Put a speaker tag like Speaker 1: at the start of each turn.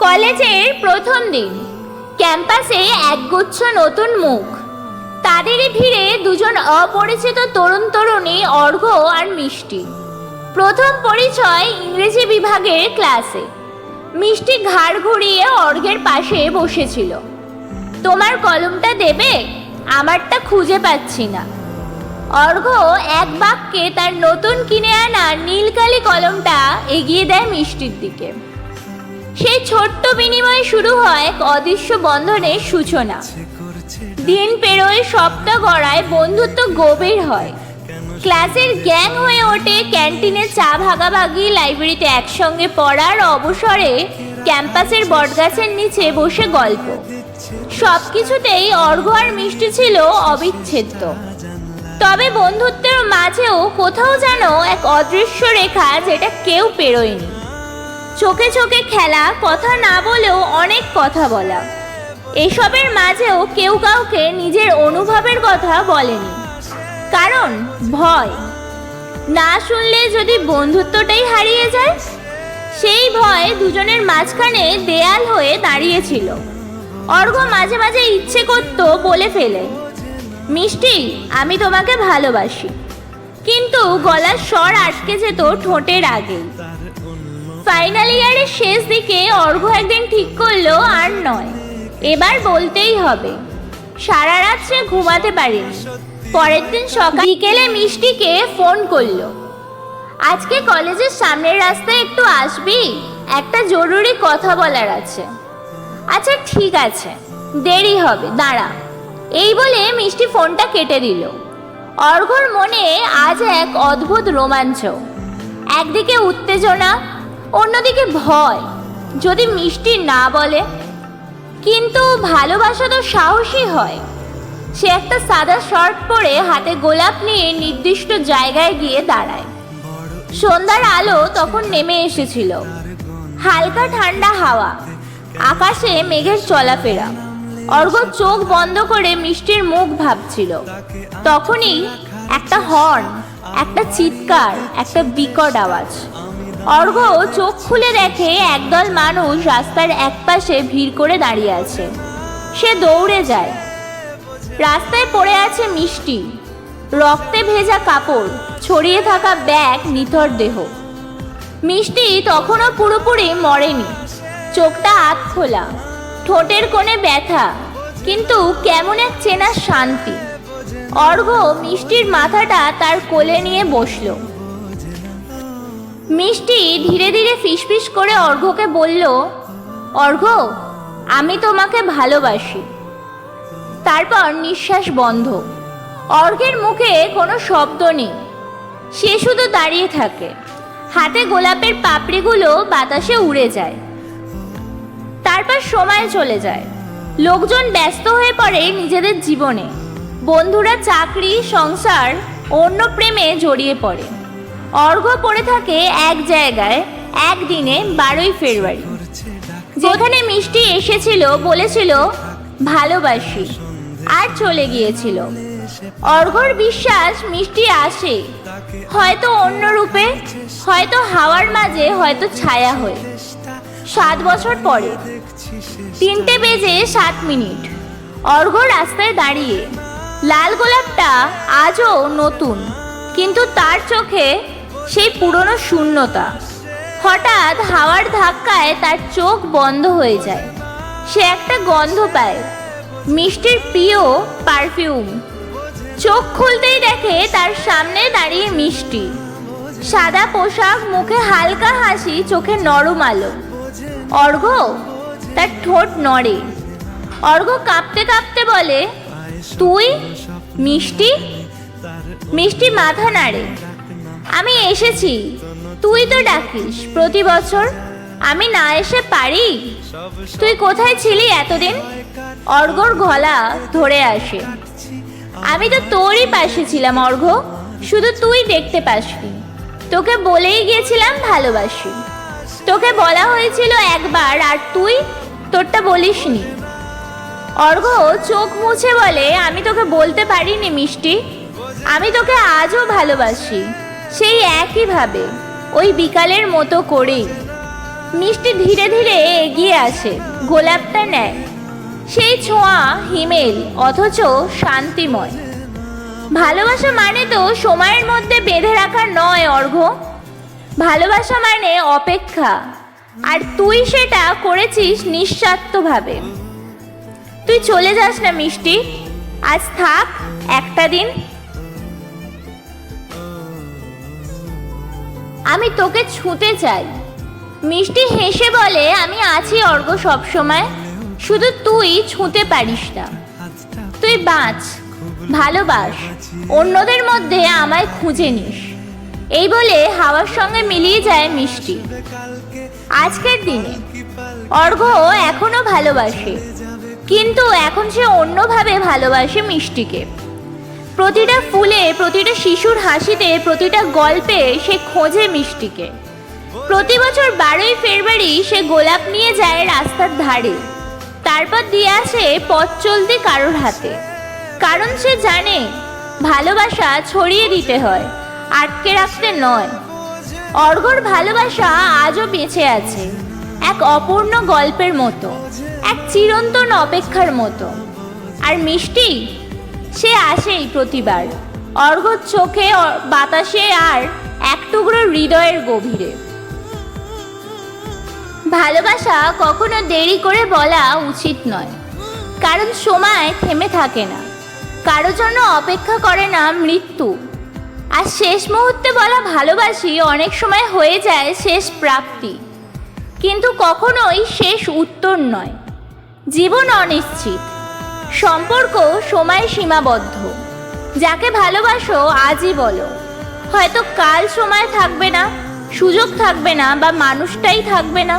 Speaker 1: কলেজের প্রথম দিন। ক্যাম্পাসে একগুচ্ছ নতুন মুখ। তাদেরই ভিড়ে দুজন অপরিচিত তরুণ তরুণী, অর্ঘ্য আর মিষ্টি। প্রথম পরিচয় ইংরেজি বিভাগের ক্লাসে। মিষ্টি ঘাড় ঘুরিয়ে অর্ঘ্যের পাশে বসেছিল। তোমার কলমটা দেবে? আমারটা খুঁজে পাচ্ছি না। অর্ঘ্য এক বাক্যে তার নতুন কিনে আনা নীলকালি কলমটা এগিয়ে দেয় মিষ্টির দিকে। সেই ছোট্ট বিনিময়ে শুরু হয় এক অদৃশ্য বন্ধনের সূচনা। দিন পেরোয়, সপ্তাহ গড়ায়, বন্ধুত্ব গভীর হয়। ক্লাসের গ্যাং হয়ে ওঠে, ক্যান্টিনে চা ভাগাভাগি, লাইব্রেরিতে একসঙ্গে পড়ার, অবসরে ক্যাম্পাসের বটগাছের নিচে বসে গল্প। সব কিছুতেই অর্ঘ্য আর মিষ্টি ছিল অবিচ্ছেদ্য। তবে বন্ধুত্বের মাঝেও কোথাও যেন এক অদৃশ্য রেখা, যেটা কেউ পেরোয়নি। চোখে চোখে খেলা, কথা না বলেও অনেক কথা বলা। এসবের মাঝেও কেউ কাউকে নিজের অনুভবের কথা বলেনি, কারণ ভয়। না শুনলে যদি বন্ধুত্বটাই হারিয়ে যায়, সেই ভয় দুজনের মাঝখানে দেয়াল হয়ে দাঁড়িয়েছিল। অর্ঘ্য মাঝে মাঝে ইচ্ছে করত বলে ফেলে, মিষ্টি, আমি তোমাকে ভালোবাসি, কিন্তু গলার স্বর আটকে যেত ঠোঁটের আগেই। ফাইনাল ইয়ারের শেষ দিকে অর্ঘ্য একদিন ঠিক করলো, আর নয়, এবার বলতেই হবে। সারা রাত সে ঘুমাতে পারেনি। পরের দিন বিকেলে মিষ্টিকে ফোন করলো, আজকে কলেজের সামনের রাস্তায় একটু আসবি? একটা জরুরি কথা বলার আছে। আচ্ছা ঠিক আছে, দেরি হবে, দাঁড়া। এই বলে মিষ্টি ফোনটা কেটে দিল। অর্ঘ্যর মনে আজ এক অদ্ভুত রোমাঞ্চ। একদিকে উত্তেজনা, অন্যদিকে ভয়, যদি মিষ্টি না বলে। কিন্তু ভালোবাসা তো সাহসী হয়। সে একটা সাদা শার্ট পরে, হাতে গোলাপ নিয়ে নির্দিষ্ট জায়গায় গিয়ে দাঁড়ায়। সন্ধ্যার আলো তখন নেমে এসেছিল। হালকা ঠান্ডা হাওয়া, আকাশে মেঘের চলাফেরা। অর্ঘ্য চোখ বন্ধ করে মিষ্টির মুখ ভাবছিল। তখনই একটা হর্ন, একটা চিৎকার, একটা বিকট আওয়াজ। অর্ঘ্য চোখ খুলে দেখে একদল মানুষ রাস্তার একপাশে ভিড় করে দাঁড়িয়ে আছে। সে দৌড়ে যায়। রাস্তায় পড়ে আছে মিষ্টি, রক্তে ভেজা কাপড়, ছড়িয়ে থাকা ব্যাগ, নিথর দেহ। মিষ্টি তখনও পুরোপুরি মরেনি। চোখটা আধ খোলা, ঠোঁটের কোণে ব্যথা, কিন্তু কেমন এক চেনা শান্তি। অর্ঘ্য মিষ্টির মাথাটা তার কোলে নিয়ে বসল। মিষ্টি ধীরে ধীরে ফিসফিস করে অর্ঘ্যকে বলল, অর্ঘ্য, আমি তোমাকে ভালোবাসি। তারপর নিঃশ্বাস বন্ধ। অর্ঘ্যের মুখে কোনো শব্দ নেই। সে শুধু দাঁড়িয়ে থাকে। হাতে গোলাপের পাপড়িগুলো বাতাসে উড়ে যায়। তারপর সময় চলে যায়। লোকজন ব্যস্ত হয়ে পড়ে নিজেদের জীবনে। বন্ধুরা চাকরি, সংসার, অন্য প্রেমে জড়িয়ে পড়ে। অর্ঘ্য পড়ে থাকে এক জায়গায়, একদিনে 12ই ফেব্রুয়ারি, যেখানে মিষ্টি এসেছিল, বলেছিল ভালোবাসি, আর চলে গিয়েছিল। অর্ঘ্যর বিশ্বাস মিষ্টি আসে, হয়তো অন্য রূপে, হয়তো হাওয়ার মাঝে, হয়তো ছায়া হয়ে। 7 বছর পরে 3:07। অর্ঘ্য রাস্তায় দাঁড়িয়ে। লাল গোলাপটা আজও নতুন, কিন্তু তার চোখে সেই পুরনো শূন্যতা। হঠাৎ হাওয়ার ধাক্কায় তার চোখ বন্ধ হয়ে যায়। সে একটা গন্ধ পায়, মিষ্টির প্রিয় পারফিউম। চোখ খুলতেই দেখে তার সামনে দাঁড়িয়ে মিষ্টি। সাদা পোশাক, মুখে হালকা হাসি, চোখে নরম আলো। অর্ঘ্য, তার ঠোঁট নড়ে। অর্ঘ্য কাঁপতে কাঁপতে বলে, তুই? মিষ্টি? মিষ্টি মাথা নাড়ে। আমি এসেছি, তুই তো ডাকিস প্রতি বছর, আমি না এসে পারি? তুই কোথায় ছিলি এতদিন? অর্ঘ্যর গলা ধরে আসে। আমি তো তোরই পাশে ছিলাম অর্ঘ্য, শুধু তুই দেখতে পাসনি। তোকে বলেই গিয়েছিলাম ভালোবাসি। তোকে বলা হয়েছিল একবার, আর তুই তোরটা বলিসনি। অর্ঘ্য চোখ মুছে বলে, আমি তোকে বলতে পারিনি মিষ্টি, আমি তোকে আজও ভালোবাসি, সেই একইভাবে, ওই বিকালের মতো করেই। মিষ্টি ধীরে ধীরে এগিয়ে আসে, গোলাপটা নেয়। সেই ছোঁয়া হিমেল, অথচ শান্তিময়। ভালোবাসা মানে তো সময়ের মধ্যে বেঁধে রাখা নয় অর্ঘ্য। ভালোবাসা মানে অপেক্ষা, আর তুই সেটা করেছিস নিঃস্বার্থভাবে। তুই চলে যাস না মিষ্টি, আজ থাক একটা দিন। আমি তোকে ছুঁতে চাই। মিষ্টি হেসে বলে, আমি আছি অর্ঘ্য সবসময়, শুধু তুই ছুঁতে পারিস না। তুই বাঁচ, ভালোবাস, অন্যদের মধ্যে আমায় খুঁজে নিস। এই বলে হাওয়ার সঙ্গে মিলিয়ে যায় মিষ্টি। আজকের দিনে অর্ঘ্য এখনো ভালোবাসে, কিন্তু এখন সে অন্যভাবে ভালোবাসে মিষ্টিকে। প্রতিটা ফুলে, প্রতিটা শিশুর হাসিতে, প্রতিটা গল্পে সে খোঁজে মিষ্টিকে। প্রতি বছর 12ই ফেব্রুয়ারি সে গোলাপ নিয়ে যায় রাস্তার ধারে, তারপর দিয়ে আসে পথ চলতি কারোর হাতে। কারণ সে জানে ভালোবাসা ছড়িয়ে দিতে হয়, আটকে রাখতে নয়। অর্ঘ্যর ভালোবাসা আজও বেঁচে আছে, এক অপূর্ণ গল্পের মতো, এক চিরন্তন অপেক্ষার মতো। আর মিষ্টি, সে আসেই প্রতিবার, অর্ঘ্যর চোখে, বাতাসে, আর এক টুকরো হৃদয়ের গভীরে। ভালোবাসা কখনো দেরি করে বলা উচিত নয়, কারণ সময় থেমে থাকে না, কারো জন্য অপেক্ষা করে না মৃত্যু। আর শেষ মুহূর্তে বলা ভালোবাসি অনেক সময় হয়ে যায় শেষ প্রাপ্তি, কিন্তু কখনোই শেষ উত্তর নয়। জীবন অনিশ্চিত, সম্পর্ক সময় সীমাবদ্ধ। যাকে ভালোবাসো আজই বলো, হয়তো কাল সময় থাকবে না, সুযোগ থাকবে না, বা মানুষটাই থাকবে না।